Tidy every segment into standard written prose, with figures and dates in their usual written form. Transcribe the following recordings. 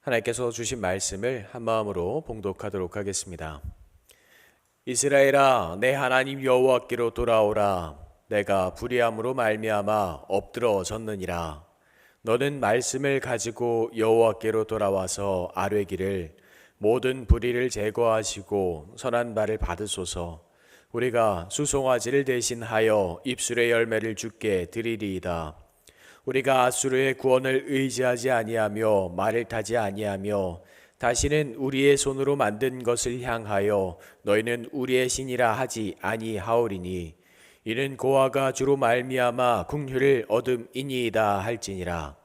하나님께서 주신 말씀을 한 마음으로 봉독하도록 하겠습니다. 이스라엘아, 내 하나님 여호와께로 돌아오라. 내가 불의함으로 말미암아 엎드러졌느니라. 너는 말씀을 가지고 여호와께로 돌아와서 아뢰기를 모든 불의를 제거하시고 선한 바를 받으소서. 우리가 수송아지를 대신하여 입술의 열매를 주께 드리리이다. 우리가 아수르의 구원을 의지하지 아니하며 말을 타지 아니하며 다시는 우리의 손으로 만든 것을 향하여 너희는 우리의 신이라 하지 아니하오리니 이는 고아가 주로 말미암아 긍휼을 얻음이니이다 할지니라.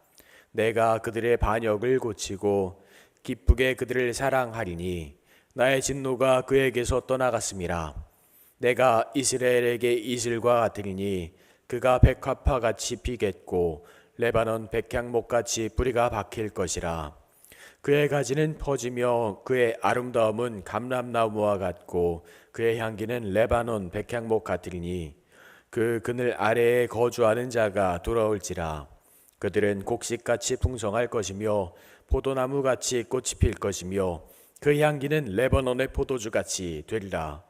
내가 그들의 반역을 고치고 기쁘게 그들을 사랑하리니 나의 진노가 그에게서 떠나갔음이라. 내가 이스라엘에게 이슬과 같으리니 그가 백합화 같이 피겠고 레바논 백향목 같이 뿌리가 박힐 것이라. 그의 가지는 퍼지며 그의 아름다움은 감람나무와 같고 그의 향기는 레바논 백향목 같으리니 그 그늘 아래에 거주하는 자가 돌아올지라. 그들은 곡식같이 풍성할 것이며 포도나무같이 꽃이 필 것이며 그 향기는 레바논의 포도주같이 되리라.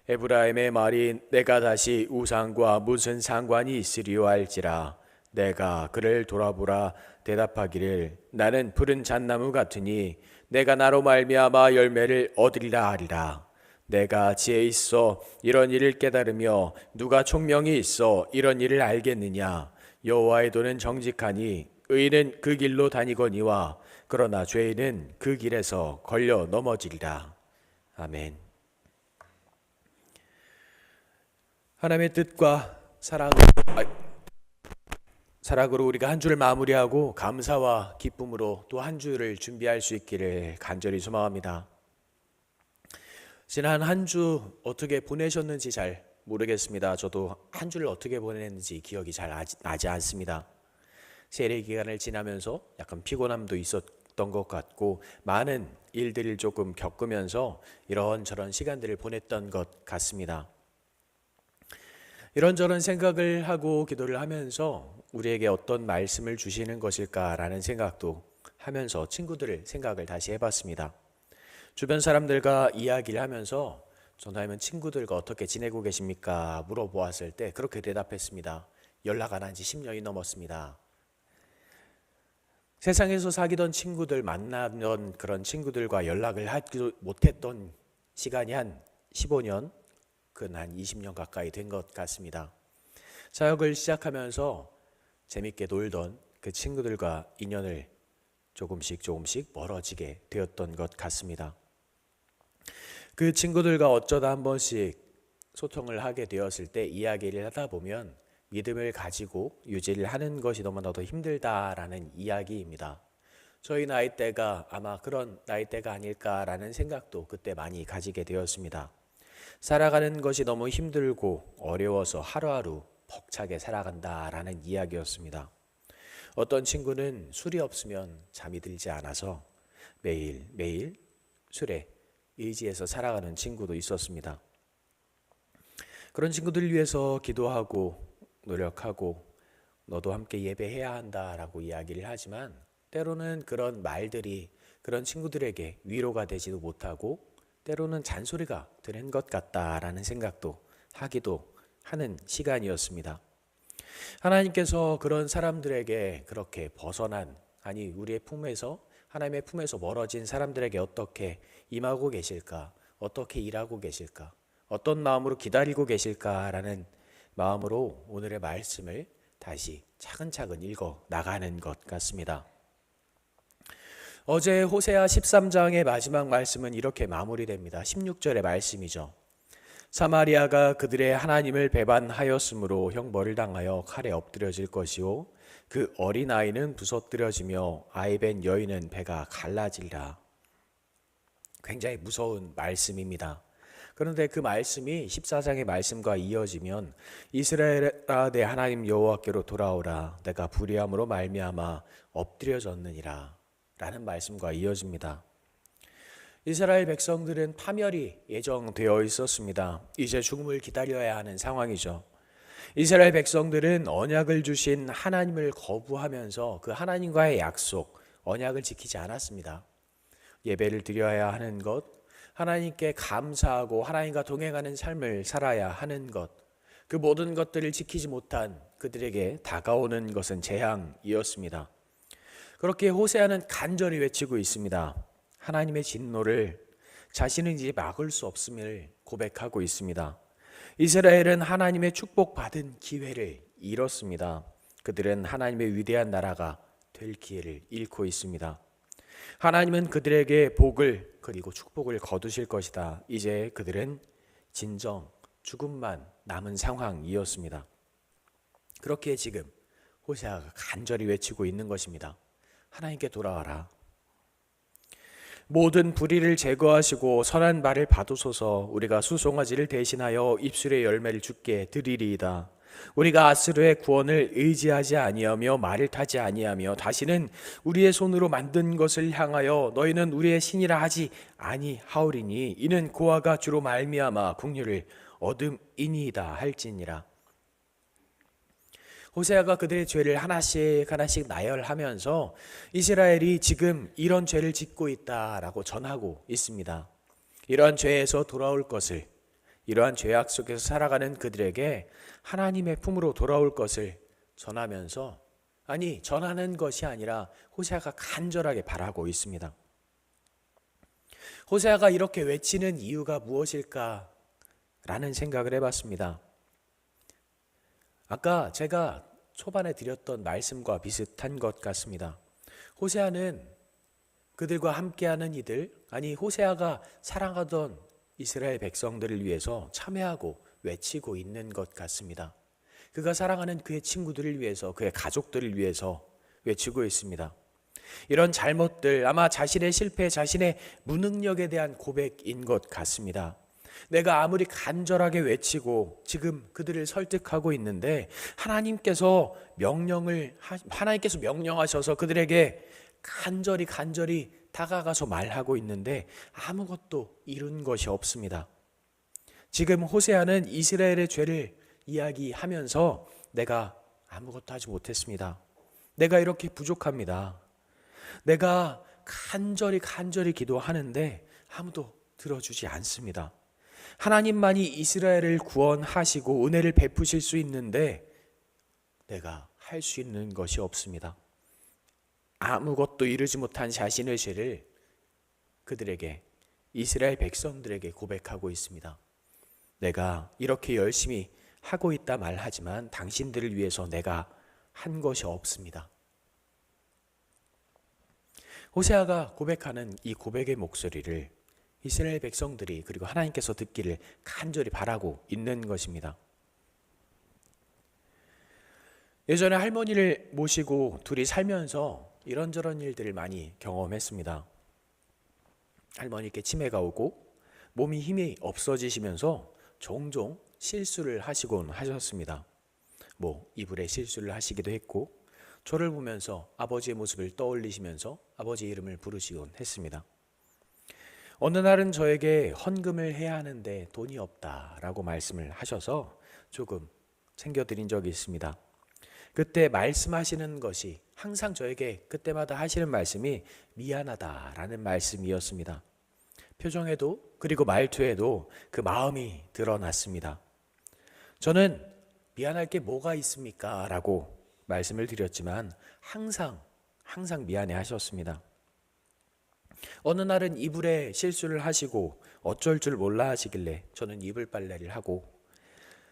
에브라임의 말이 내가 다시 우상과 무슨 상관이 있으리요 할지라. 내가 그를 돌아보라 대답하기를 나는 푸른 잣나무 같으니 내가 나로 말미암아 열매를 얻으리라 하리라. 내가 지혜 있어 이런 일을 깨달으며 누가 총명이 있어 이런 일을 알겠느냐. 여호와의 도는 정직하니 의인은 그 길로 다니거니와 그러나 죄인은 그 길에서 걸려 넘어지리라. 아멘. 하나님의 뜻과 사랑으로 우리가 한 주를 마무리하고 감사와 기쁨으로 또 한 주를 준비할 수 있기를 간절히 소망합니다. 지난 한 주 어떻게 보내셨는지 잘 모르겠습니다. 저도 한 주를 어떻게 보냈는지 기억이 잘 나지 않습니다. 세례 기간을 지나면서 약간 피곤함도 있었던 것 같고 많은 일들을 조금 겪으면서 이런저런 시간들을 보냈던 것 같습니다. 이런저런 생각을 하고 기도를 하면서 우리에게 어떤 말씀을 주시는 것일까라는 생각도 하면서 친구들을 생각을 다시 해봤습니다. 주변 사람들과 이야기를 하면서 전화하면 친구들과 어떻게 지내고 계십니까? 물어보았을 때 그렇게 대답했습니다. 연락 안 한 지 10년이 넘었습니다. 세상에서 사귀던 친구들, 만나던 그런 친구들과 연락을 하지 못했던 시간이 한 15년, 한 20년 가까이 된 것 같습니다. 사역을 시작하면서 재밌게 놀던 그 친구들과 인연을 조금씩 멀어지게 되었던 것 같습니다. 그 친구들과 어쩌다 한 번씩 소통을 하게 되었을 때 이야기를 하다 보면 믿음을 가지고 유지를 하는 것이 너무나도 힘들다라는 이야기입니다. 저희 나이대가 아마 그런 나이대가 아닐까라는 생각도 그때 많이 가지게 되었습니다. 살아가는 것이 너무 힘들고 어려워서 하루하루 벅차게 살아간다라는 이야기였습니다. 어떤 친구는 술이 없으면 잠이 들지 않아서 매일 술에 의지해서 살아가는 친구도 있었습니다. 그런 친구들을 위해서 기도하고 노력하고 너도 함께 예배해야 한다라고 이야기를 하지만 때로는 그런 말들이 그런 친구들에게 위로가 되지도 못하고 때로는 잔소리가 되는 것 같다라는 생각도 하기도 하는 시간이었습니다. 하나님께서 그런 사람들에게 그렇게 벗어난 우리의 품에서 하나님의 품에서 멀어진 사람들에게 어떻게 임하고 계실까? 어떻게 일하고 계실까? 어떤 마음으로 기다리고 계실까라는 마음으로 오늘의 말씀을 다시 차근차근 읽어 나가는 것 같습니다. 어제 호세아 13장의 마지막 말씀은 이렇게 마무리됩니다. 16절의 말씀이죠. 사마리아가 그들의 하나님을 배반하였으므로 형벌을 당하여 칼에 엎드려질 것이요 그 어린아이는 부서뜨려지며 아이벤 여인은 배가 갈라지리라. 굉장히 무서운 말씀입니다. 그런데 그 말씀이 14장의 말씀과 이어지면 이스라엘아 내 하나님 여호와께로 돌아오라 내가 불의함으로 말미암아 엎드려졌느니라 라는 말씀과 이어집니다. 이스라엘 백성들은 파멸이 예정되어 있었습니다. 이제 죽음을 기다려야 하는 상황이죠. 이스라엘 백성들은 언약을 주신 하나님을 거부하면서 그 하나님과의 약속, 언약을 지키지 않았습니다. 예배를 드려야 하는 것, 하나님께 감사하고 하나님과 동행하는 삶을 살아야 하는 것, 그 모든 것들을 지키지 못한 그들에게 다가오는 것은 재앙이었습니다. 그렇게 호세아는 간절히 외치고 있습니다. 하나님의 진노를 자신은 이제 막을 수 없음을 고백하고 있습니다. 이스라엘은 하나님의 축복받은 기회를 잃었습니다. 그들은 하나님의 위대한 나라가 될 기회를 잃고 있습니다. 하나님은 그들에게 복을 그리고 축복을 거두실 것이다. 이제 그들은 진정 죽음만 남은 상황이었습니다. 그렇게 지금 호세아가 간절히 외치고 있는 것입니다. 하나님께 돌아와라. 모든 불의를 제거하시고 선한 말을 받으소서. 우리가 수송아지를 대신하여 입술의 열매를 주께 드리리이다. 우리가 아스르의 구원을 의지하지 아니하며 말을 타지 아니하며 다시는 우리의 손으로 만든 것을 향하여 너희는 우리의 신이라 하지 아니하오리니 이는 고아가 주로 말미암아 국류를 얻음이니이다 할지니라. 호세아가 그들의 죄를 하나씩 나열하면서 이스라엘이 지금 이런 죄를 짓고 있다라고 전하고 있습니다. 이러한 죄에서 돌아올 것을, 이러한 죄악 속에서 살아가는 그들에게 하나님의 품으로 돌아올 것을 전하면서, 전하는 것이 아니라 호세아가 간절하게 바라고 있습니다. 호세아가 이렇게 외치는 이유가 무엇일까? 라는 생각을 해봤습니다. 아까 제가 초반에 드렸던 말씀과 비슷한 것 같습니다. 호세아는 그들과 함께하는 이들, 호세아가 사랑하던 이스라엘 백성들을 위해서 참여하고 외치고 있는 것 같습니다. 그가 사랑하는 그의 친구들을 위해서, 그의 가족들을 위해서 외치고 있습니다. 이런 잘못들, 아마 자신의 실패, 자신의 무능력에 대한 고백인 것 같습니다. 내가 아무리 간절하게 외치고 지금 그들을 설득하고 있는데 하나님께서 명령하셔서 그들에게 간절히 다가가서 말하고 있는데 아무것도 이룬 것이 없습니다. 지금 호세아는 이스라엘의 죄를 이야기하면서 내가 아무것도 하지 못했습니다. 내가 이렇게 부족합니다. 내가 간절히 기도하는데 아무도 들어주지 않습니다. 하나님만이 이스라엘을 구원하시고 은혜를 베푸실 수 있는데 내가 할 수 있는 것이 없습니다. 아무것도 이루지 못한 자신의 죄를 그들에게, 이스라엘 백성들에게 고백하고 있습니다. 내가 이렇게 열심히 하고 있다 말하지만 당신들을 위해서 내가 한 것이 없습니다. 호세아가 고백하는 이 고백의 목소리를 이스라엘 백성들이 그리고 하나님께서 듣기를 간절히 바라고 있는 것입니다. 예전에 할머니를 모시고 둘이 살면서 이런저런 일들을 많이 경험했습니다. 할머니께 치매가 오고 몸이 힘이 없어지시면서 종종 실수를 하시곤 하셨습니다. 이불에 실수를 하시기도 했고 저를 보면서 아버지의 모습을 떠올리시면서 아버지 이름을 부르시곤 했습니다. 어느 날은 저에게 헌금을 해야 하는데 돈이 없다라고 말씀을 하셔서 조금 챙겨드린 적이 있습니다. 그때 말씀하시는 것이 항상 저에게 그때마다 하시는 말씀이 미안하다라는 말씀이었습니다. 표정에도 그리고 말투에도 그 마음이 드러났습니다. 저는 미안할 게 뭐가 있습니까? 라고 말씀을 드렸지만 항상 미안해 하셨습니다. 어느 날은 이불에 실수를 하시고 어쩔 줄 몰라 하시길래 저는 이불 빨래를 하고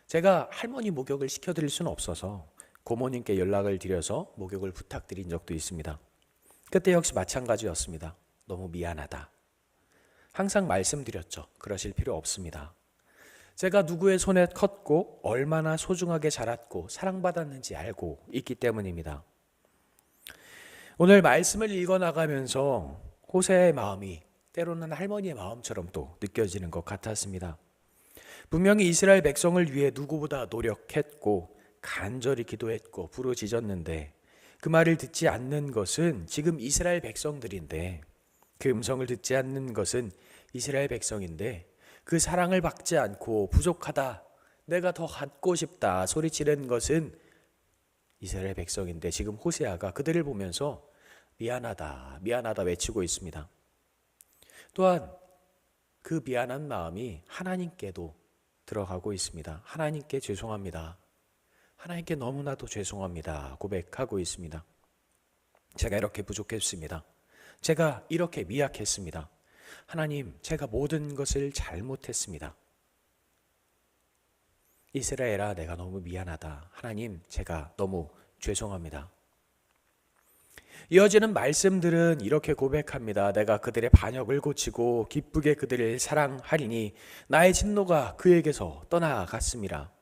제가 할머니 목욕을 시켜드릴 수는 없어서 고모님께 연락을 드려서 목욕을 부탁드린 적도 있습니다. 그때 역시 마찬가지였습니다. 너무 미안하다. 항상 말씀드렸죠. 그러실 필요 없습니다. 제가 누구의 손에 컸고 얼마나 소중하게 자랐고 사랑받았는지 알고 있기 때문입니다. 오늘 말씀을 읽어나가면서 호세아의 마음이 때로는 할머니의 마음처럼 또 느껴지는 것 같았습니다. 분명히 이스라엘 백성을 위해 누구보다 노력했고 간절히 기도했고 부르짖었는데 그 말을 듣지 않는 것은 지금 이스라엘 백성들인데, 그 음성을 듣지 않는 것은 이스라엘 백성인데, 그 사랑을 받지 않고 부족하다, 내가 더 갖고 싶다 소리치는 것은 이스라엘 백성인데 지금 호세아가 그들을 보면서 미안하다 외치고 있습니다. 또한 그 미안한 마음이 하나님께도 들어가고 있습니다. 하나님께 죄송합니다. 하나님께 너무나도 죄송합니다. 고백하고 있습니다. 제가 이렇게 부족했습니다. 제가 이렇게 미약했습니다. 하나님, 제가 모든 것을 잘못했습니다. 이스라엘아, 내가 너무 미안하다. 하나님, 제가 너무 죄송합니다. 이어지는 말씀들은 이렇게 고백합니다. 내가 그들의 반역을 고치고 기쁘게 그들을 사랑하리니 나의 진노가 그에게서 떠나갔습니다.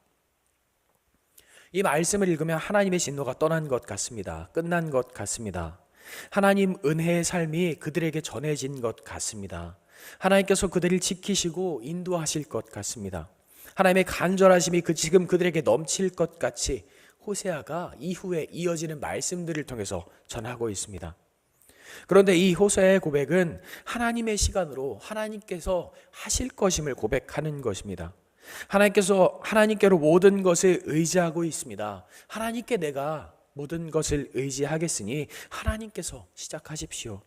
이 말씀을 읽으면 하나님의 진노가 떠난 것 같습니다. 끝난 것 같습니다. 하나님 은혜의 삶이 그들에게 전해진 것 같습니다. 하나님께서 그들을 지키시고 인도하실 것 같습니다. 하나님의 간절하심이 지금 그들에게 넘칠 것 같이 호세아가 이후에 이어지는 말씀들을 통해서 전하고 있습니다. 그런데 이 호세아의 고백은 하나님의 시간으로 하나님께서 하실 것임을 고백하는 것입니다. 하나님께로 모든 것을 의지하고 있습니다. 하나님께 내가 모든 것을 의지하겠으니 하나님께서 시작하십시오.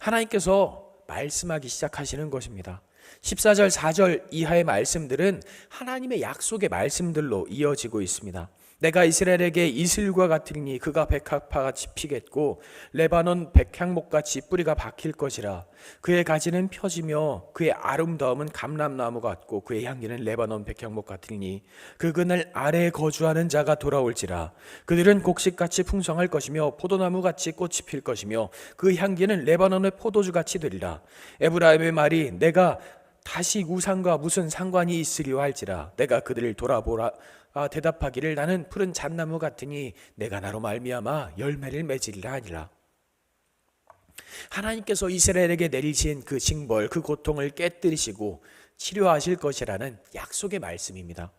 하나님께서 말씀하기 시작하시는 것입니다. 14절 4절 이하의 말씀들은 하나님의 약속의 말씀들로 이어지고 있습니다. 내가 이스라엘에게 이슬과 같으니 그가 백합화같이 피겠고 레바논 백향목같이 뿌리가 박힐 것이라. 그의 가지는 펴지며 그의 아름다움은 감람나무 같고 그의 향기는 레바논 백향목 같으니 그 그늘 아래에 거주하는 자가 돌아올지라. 그들은 곡식같이 풍성할 것이며 포도나무같이 꽃이 필 것이며 그 향기는 레바논의 포도주같이 되리라. 에브라임의 말이 내가 다시 우상과 무슨 상관이 있으리요 할지라. 내가 그들을 돌아보라 대답하기를 나는 푸른 잣나무 같으니 내가 나로 말미암아 열매를 맺으리라 하니라. 하나님께서 이스라엘에게 내리신 그 징벌, 그 고통을 깨뜨리시고 치료하실 것이라는 약속의 말씀입니다.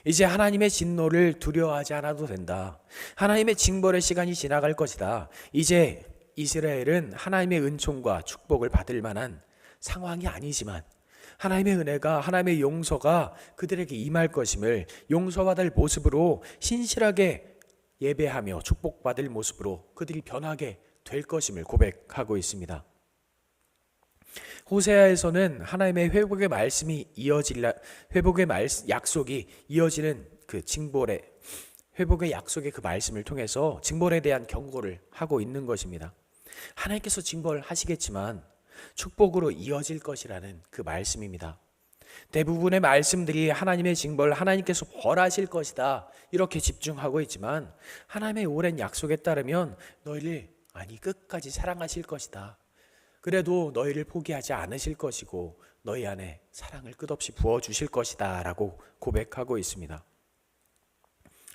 이제 하나님의 진노를 두려워하지 않아도 된다. 하나님의 징벌의 시간이 지나갈 것이다. 이제 이스라엘은 하나님의 은총과 축복을 받을 만한 상황이 아니지만 하나님의 은혜가, 하나님의 용서가 그들에게 임할 것임을, 용서받을 모습으로 신실하게 예배하며 축복받을 모습으로 그들이 변하게 될 것임을 고백하고 있습니다. 호세아에서는 하나님의 회복의 말씀이 약속이 이어지는 그 징벌의 회복의 약속의 그 말씀을 통해서 징벌에 대한 경고를 하고 있는 것입니다. 하나님께서 징벌하시겠지만 축복으로 이어질 것이라는 그 말씀입니다. 대부분의 말씀들이 하나님의 징벌, 하나님께서 벌하실 것이다 이렇게 집중하고 있지만 하나님의 오랜 약속에 따르면 너희를 끝까지 사랑하실 것이다. 그래도 너희를 포기하지 않으실 것이고 너희 안에 사랑을 끝없이 부어주실 것이다 라고 고백하고 있습니다.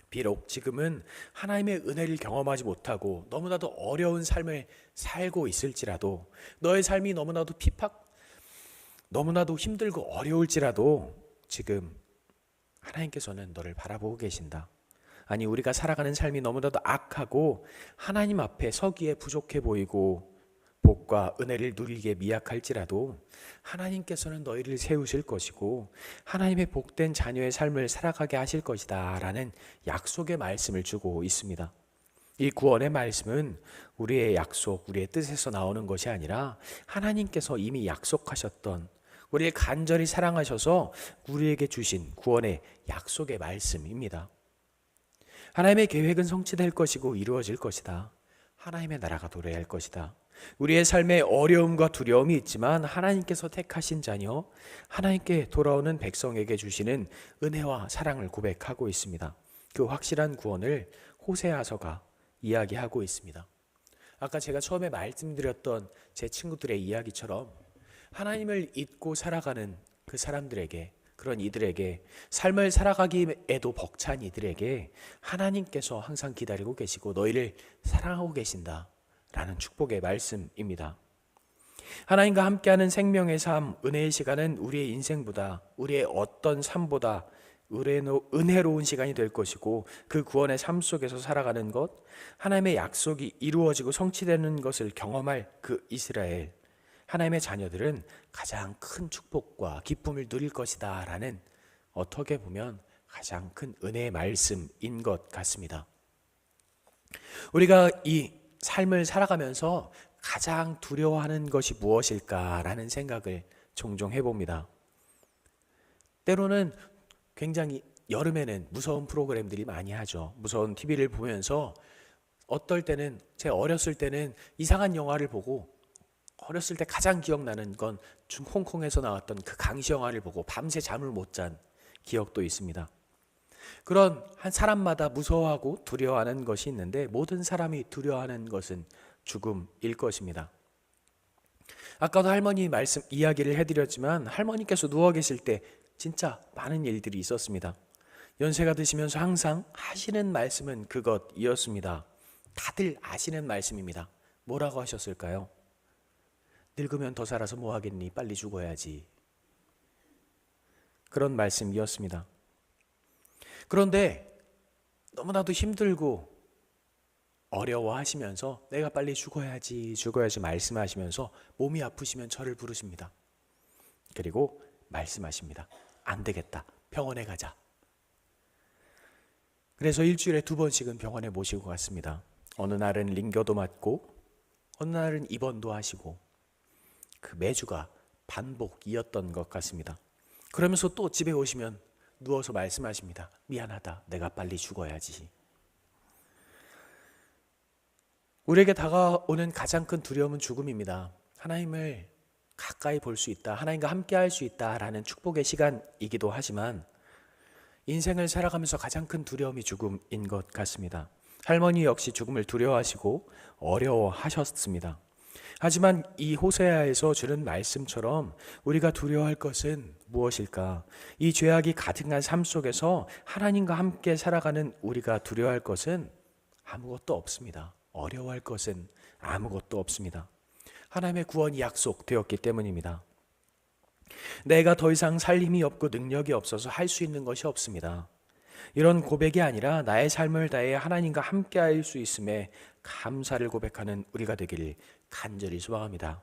비록 지금은 하나님의 은혜를 경험하지 못하고 너무나도 어려운 삶을 살고 있을지라도, 너의 삶이 너무나도 힘들고 어려울지라도 지금 하나님께서는 너를 바라보고 계신다. 아니, 우리가 살아가는 삶이 너무나도 악하고 하나님 앞에 서기에 부족해 보이고 복과 은혜를 누리기에 미약할지라도 하나님께서는 너희를 세우실 것이고 하나님의 복된 자녀의 삶을 살아가게 하실 것이다 라는 약속의 말씀을 주고 있습니다. 이 구원의 말씀은 우리의 약속, 우리의 뜻에서 나오는 것이 아니라 하나님께서 이미 약속하셨던, 우리를 간절히 사랑하셔서 우리에게 주신 구원의 약속의 말씀입니다. 하나님의 계획은 성취될 것이고 이루어질 것이다. 하나님의 나라가 도래할 것이다. 우리의 삶에 어려움과 두려움이 있지만 하나님께서 택하신 자녀, 하나님께 돌아오는 백성에게 주시는 은혜와 사랑을 고백하고 있습니다. 그 확실한 구원을 호세아서가 이야기하고 있습니다. 아까 제가 처음에 말씀드렸던 제 친구들의 이야기처럼 하나님을 잊고 살아가는 그 사람들에게, 그런 이들에게, 삶을 살아가기에도 벅찬 이들에게 하나님께서 항상 기다리고 계시고 너희를 사랑하고 계신다 라는 축복의 말씀입니다. 하나님과 함께하는 생명의 삶, 은혜의 시간은 우리의 인생보다, 우리의 어떤 삶보다 은혜로운 시간이 될 것이고, 그 구원의 삶 속에서 살아가는 것, 하나님의 약속이 이루어지고 성취되는 것을 경험할 그 이스라엘, 하나님의 자녀들은 가장 큰 축복과 기쁨을 누릴 것이다 라는, 어떻게 보면 가장 큰 은혜의 말씀인 것 같습니다. 우리가 이 삶을 살아가면서 가장 두려워하는 것이 무엇일까라는 생각을 종종 해봅니다. 때로는 굉장히 여름에는 무서운 프로그램들이 많이 하죠. 무서운 TV를 보면서 어떨 때는 제 어렸을 때는 이상한 영화를 보고 어렸을 때 가장 기억나는 건 홍콩에서 나왔던 그 강시 영화를 보고 밤새 잠을 못 잔 기억도 있습니다. 그런 한 사람마다 무서워하고 두려워하는 것이 있는데 모든 사람이 두려워하는 것은 죽음일 것입니다. 아까도 할머니 말씀 이야기를 해드렸지만 할머니께서 누워 계실 때 진짜 많은 일들이 있었습니다. 연세가 드시면서 항상 하시는 말씀은 그것이었습니다. 다들 아시는 말씀입니다. 뭐라고 하셨을까요? 늙으면 더 살아서 뭐 하겠니? 빨리 죽어야지. 그런 말씀이었습니다. 그런데 너무나도 힘들고 어려워하시면서 내가 빨리 죽어야지 말씀하시면서 몸이 아프시면 저를 부르십니다. 그리고 말씀하십니다. 안 되겠다. 병원에 가자. 그래서 일주일에 2번씩은 병원에 모시고 갔습니다. 어느 날은 링겨도 맞고 어느 날은 입원도 하시고 그 매주가 반복이었던 것 같습니다. 그러면서 또 집에 오시면 누워서 말씀하십니다. 미안하다. 내가 빨리 죽어야지. 우리에게 다가오는 가장 큰 두려움은 죽음입니다. 하나님을 가까이 볼 수 있다. 하나님과 함께 할 수 있다라는 축복의 시간이기도 하지만 인생을 살아가면서 가장 큰 두려움이 죽음인 것 같습니다. 할머니 역시 죽음을 두려워하시고 어려워하셨습니다. 하지만 이 호세아에서 주는 말씀처럼 우리가 두려워할 것은 무엇일까? 이 죄악이 가득한 삶 속에서 하나님과 함께 살아가는 우리가 두려워할 것은 아무것도 없습니다. 어려워할 것은 아무것도 없습니다. 하나님의 구원이 약속되었기 때문입니다. 내가 더 이상 살 힘이 없고 능력이 없어서 할 수 있는 것이 없습니다. 이런 고백이 아니라 나의 삶을 다해 하나님과 함께 할 수 있음에 감사를 고백하는 우리가 되기를 간절히 소망합니다.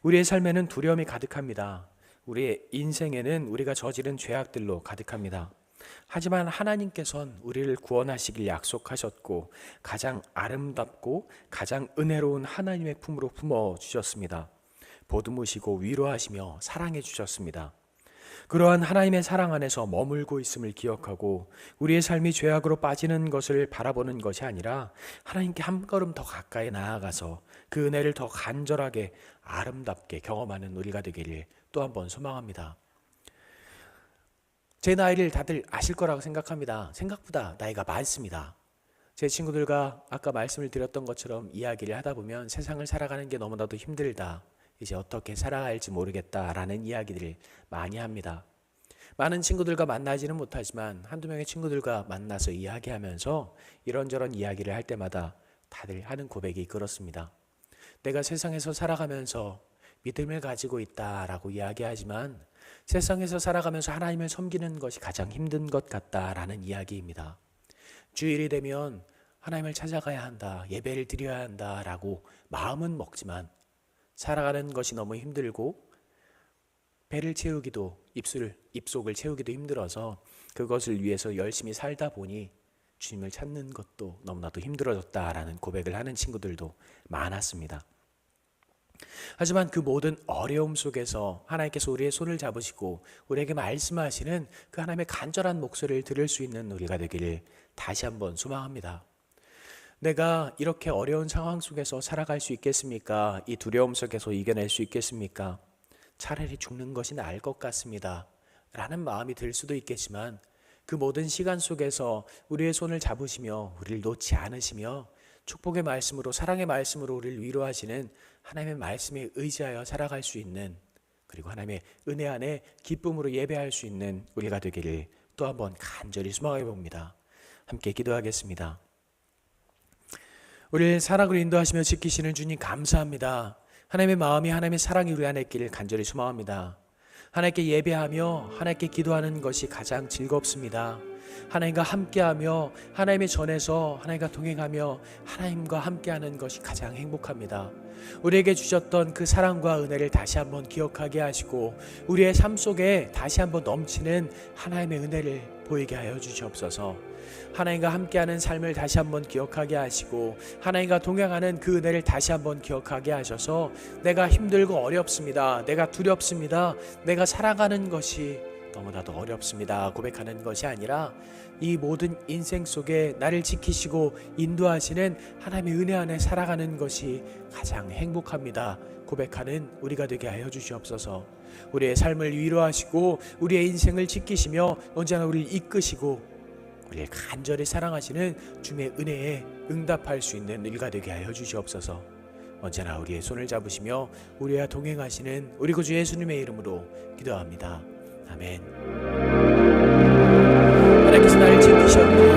우리의 삶에는 두려움이 가득합니다. 우리의 인생에는 우리가 저지른 죄악들로 가득합니다. 하지만 하나님께서는 우리를 구원하시길 약속하셨고 가장 아름답고 가장 은혜로운 하나님의 품으로 품어주셨습니다. 보듬으시고 위로하시며 사랑해 주셨습니다. 그러한 하나님의 사랑 안에서 머물고 있음을 기억하고 우리의 삶이 죄악으로 빠지는 것을 바라보는 것이 아니라 하나님께 한 걸음 더 가까이 나아가서 그 은혜를 더 간절하게 아름답게 경험하는 우리가 되기를 또 한 번 소망합니다. 제 나이를 다들 아실 거라고 생각합니다. 생각보다 나이가 많습니다. 제 친구들과 아까 말씀을 드렸던 것처럼 이야기를 하다 보면 세상을 살아가는 게 너무나도 힘들다. 이제 어떻게 살아야 할지 모르겠다라는 이야기들을 많이 합니다. 많은 친구들과 만나지는 못하지만 한두 명의 친구들과 만나서 이야기하면서 이런저런 이야기를 할 때마다 다들 하는 고백이 그렇습니다. 내가 세상에서 살아가면서 믿음을 가지고 있다라고 이야기하지만 세상에서 살아가면서 하나님을 섬기는 것이 가장 힘든 것 같다라는 이야기입니다. 주일이 되면 하나님을 찾아가야 한다, 예배를 드려야 한다라고 마음은 먹지만 살아가는 것이 너무 힘들고 배를 채우기도 입속을 채우기도 힘들어서 그것을 위해서 열심히 살다 보니 주님을 찾는 것도 너무나도 힘들어졌다라는 고백을 하는 친구들도 많았습니다. 하지만 그 모든 어려움 속에서 하나님께서 우리의 손을 잡으시고 우리에게 말씀하시는 그 하나님의 간절한 목소리를 들을 수 있는 우리가 되기를 다시 한번 소망합니다. 내가 이렇게 어려운 상황 속에서 살아갈 수 있겠습니까? 이 두려움 속에서 이겨낼 수 있겠습니까? 차라리 죽는 것이 나을 것 같습니다. 라는 마음이 들 수도 있겠지만 그 모든 시간 속에서 우리의 손을 잡으시며 우리를 놓지 않으시며 축복의 말씀으로 사랑의 말씀으로 우리를 위로하시는 하나님의 말씀에 의지하여 살아갈 수 있는 그리고 하나님의 은혜 안에 기쁨으로 예배할 수 있는 우리가 되기를 또 한번 간절히 소망해 봅니다. 함께 기도하겠습니다. 우리를 사랑으로 인도하시며 지키시는 주님 감사합니다. 하나님의 마음이 하나님의 사랑이 우리 안에 있기를 간절히 소망합니다. 하나님께 예배하며 하나님께 기도하는 것이 가장 즐겁습니다. 하나님과 함께하며 하나님의 전에서 하나님과 동행하며 하나님과 함께하는 것이 가장 행복합니다. 우리에게 주셨던 그 사랑과 은혜를 다시 한번 기억하게 하시고 우리의 삶 속에 다시 한번 넘치는 하나님의 은혜를 보이게 하여 주시옵소서. 하나님과 함께하는 삶을 다시 한번 기억하게 하시고 하나님과 동행하는 그 은혜를 다시 한번 기억하게 하셔서 내가 힘들고 어렵습니다, 내가 두렵습니다, 내가 살아가는 것이 너무나도 어렵습니다 고백하는 것이 아니라 이 모든 인생 속에 나를 지키시고 인도하시는 하나님의 은혜 안에 살아가는 것이 가장 행복합니다 고백하는 우리가 되게 하여 주시옵소서. 우리의 삶을 위로하시고 우리의 인생을 지키시며 언제나 우리를 이끄시고 우리를 간절히 사랑하시는 주님의 은혜에 응답할 수 있는 일가 되게 하여 주시옵소서. 언제나 우리의 손을 잡으시며 우리와 동행하시는 우리 구주 예수님의 이름으로 기도합니다. 아멘. 하나님께서 나를 지키셨기에,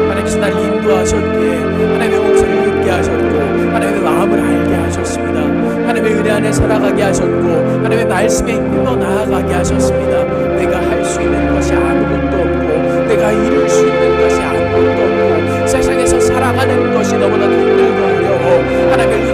하나님께서 나를 인도하셨기에, 하나님의 목소리를 듣게 하셨고 하나님의 마음을 알게 하셨습니다. 하나님의 은혜 안에 살아가게 하셨고 하나님의 말씀에 힘써 나아가게 하셨습니다. 내가 할 수 있는 것이 아무것도 없고 내가 이룰 수 있는 것이 아무것도 없고 세상에서 살아가는 것이 너무나 힘들고 어려워 하나님을